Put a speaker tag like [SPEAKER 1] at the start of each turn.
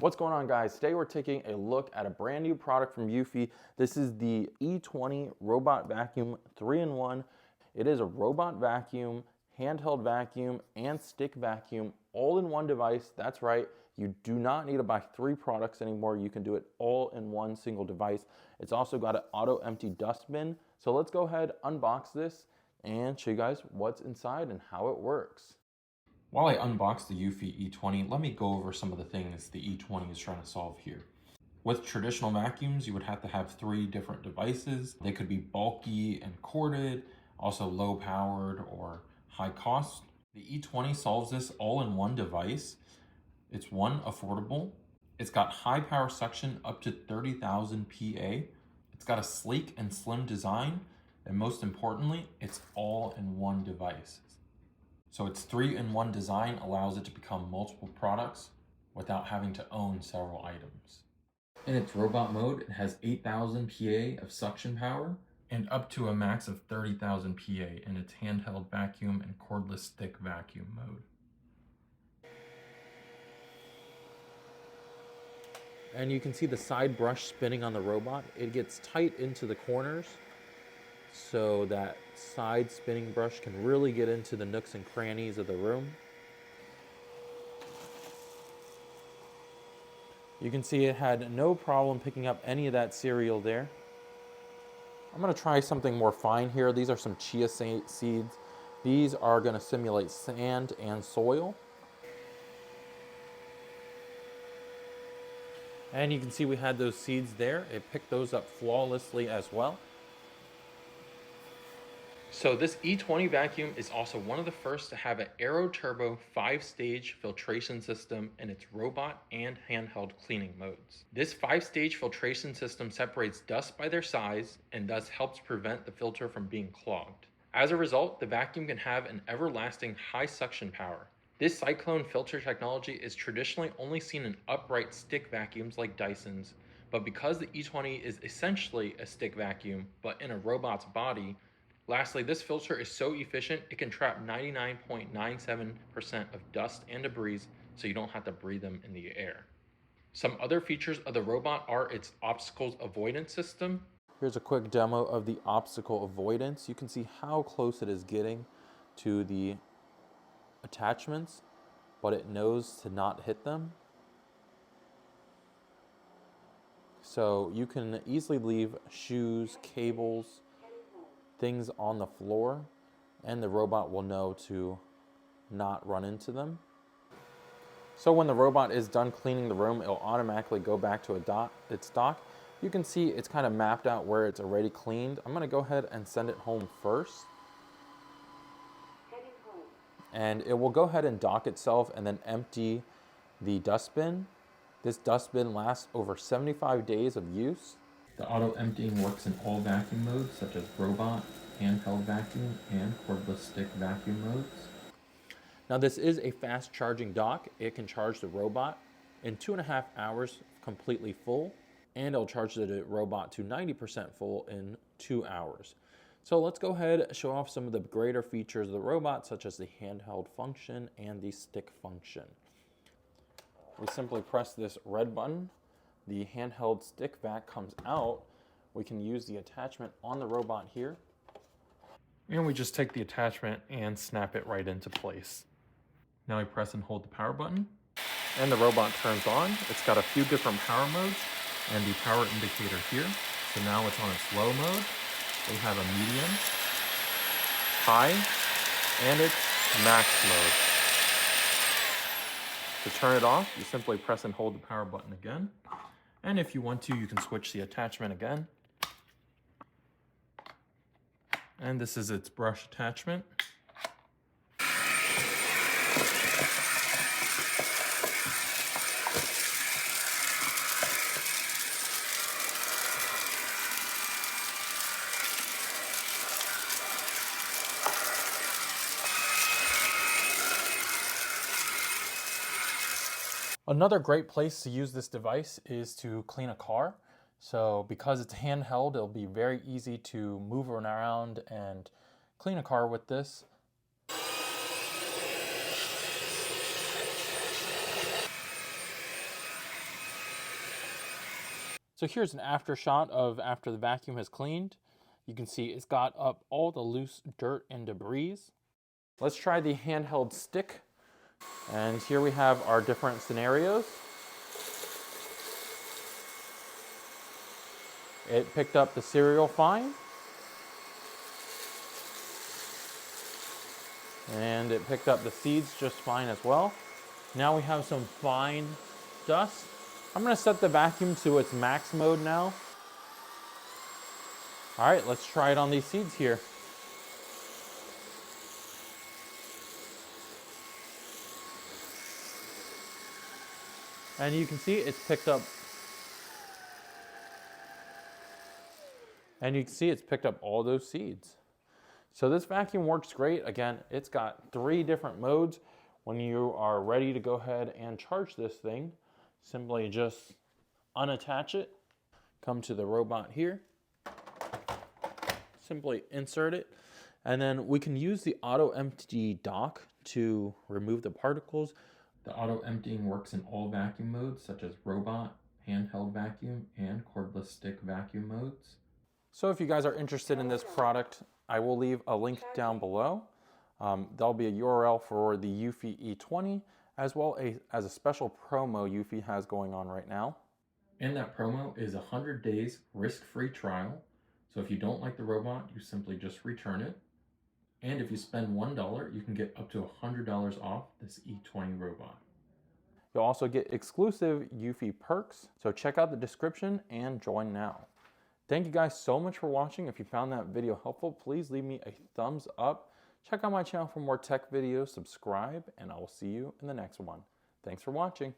[SPEAKER 1] What's going on, guys? Today we're taking a look at a brand new product from eufy. This is the E20 robot vacuum 3-in-1. It is a robot vacuum, handheld vacuum, and stick vacuum all in one device. That's right, you do not need to buy 3 products anymore. You can do it all in one single device. It's also got an auto empty dustbin. So let's go ahead, unbox this, and show you guys what's inside and how it works. While I unbox the eufy E20, let me go over some of the things the E20 is trying to solve here. With traditional vacuums, you would have to have 3 different devices. They could be bulky and corded, also low powered or high cost. The E20 solves this all in one device. It's affordable. It's got high power suction up to 30,000 PA. It's got a sleek and slim design. And most importantly, it's all in one device. So its 3-in-1 design allows it to become multiple products without having to own several items. In its robot mode, it has 8,000 PA of suction power and up to a max of 30,000 PA in its handheld vacuum and cordless stick vacuum mode. And you can see the side brush spinning on the robot. It gets tight into the corners, so that side spinning brush can really get into the nooks and crannies of the room. You can see it had no problem picking up any of that cereal there. I'm going to try something more fine here. These are some chia seeds. These are going to simulate sand and soil. And you can see we had those seeds there. It picked those up flawlessly as well. So this E20 vacuum is also one of the first to have an Aero Turbo 5-stage filtration system in its robot and handheld cleaning modes. This 5-stage filtration system separates dust by their size and thus helps prevent the filter from being clogged. As a result, the vacuum can have an everlasting high suction power. This cyclone filter technology is traditionally only seen in upright stick vacuums like Dyson's, but because the E20 is essentially a stick vacuum but in a robot's body, lastly, this filter is so efficient it can trap 99.97% of dust and debris, so you don't have to breathe them in the air. Some other features of the robot are its obstacles avoidance system. Here's a quick demo of the obstacle avoidance. You can see how close it is getting to the attachments, but it knows to not hit them. So you can easily leave shoes, cables, things on the floor, and the robot will know to not run into them. So when the robot is done cleaning the room, it'll automatically go back to its dock. You can see it's kind of mapped out where it's already cleaned. I'm going to go ahead and send it home first. And it will go ahead and dock itself and then empty the dustbin. This dustbin lasts over 75 days of use. The auto emptying works in all vacuum modes, such as robot, handheld vacuum, and cordless stick vacuum modes. Now this is a fast charging dock. It can charge the robot in 2.5 hours completely full, and it'll charge the robot to 90% full in 2 hours. So let's go ahead and show off some of the greater features of the robot, such as the handheld function and the stick function. We simply press this red button. The handheld stick vac comes out. We can use the attachment on the robot here. And we just take the attachment and snap it right into place. Now we press and hold the power button, and the robot turns on. It's got a few different power modes and the power indicator here. So now it's on its low mode. We have a medium, high, and its max mode. To turn it off, you simply press and hold the power button again. And if you want to, you can switch the attachment again. And this is its brush attachment. Another great place to use this device is to clean a car. So because it's handheld, it'll be very easy to move around and clean a car with this. So here's an after shot of after the vacuum has cleaned. You can see it's got up all the loose dirt and debris. Let's try the handheld stick. And here we have our different scenarios. It picked up the cereal fine. And it picked up the seeds just fine as well. Now we have some fine dust. I'm gonna set the vacuum to its max mode now. All right, let's try it on these seeds here. And you can see it's picked up. And you can see it's picked up all those seeds. So this vacuum works great. Again, it's got 3 different modes. When you are ready to go ahead and charge this thing, simply just unattach it, come to the robot here, simply insert it, and then we can use the auto empty dock to remove the particles. The auto emptying works in all vacuum modes such as robot, handheld vacuum, and cordless stick vacuum modes. So if you guys are interested in this product, I will leave a link down below. There'll be a URL for the eufy E20 as well as a special promo eufy has going on right now. And that promo is 100 days risk-free trial. So if you don't like the robot, you simply just return it. And if you spend $1, you can get up to $100 off this E20 robot. You'll also get exclusive eufy perks, so check out the description and join now. Thank you guys so much for watching. If you found that video helpful, please leave me a thumbs up. Check out my channel for more tech videos, subscribe, and I will see you in the next one. Thanks for watching.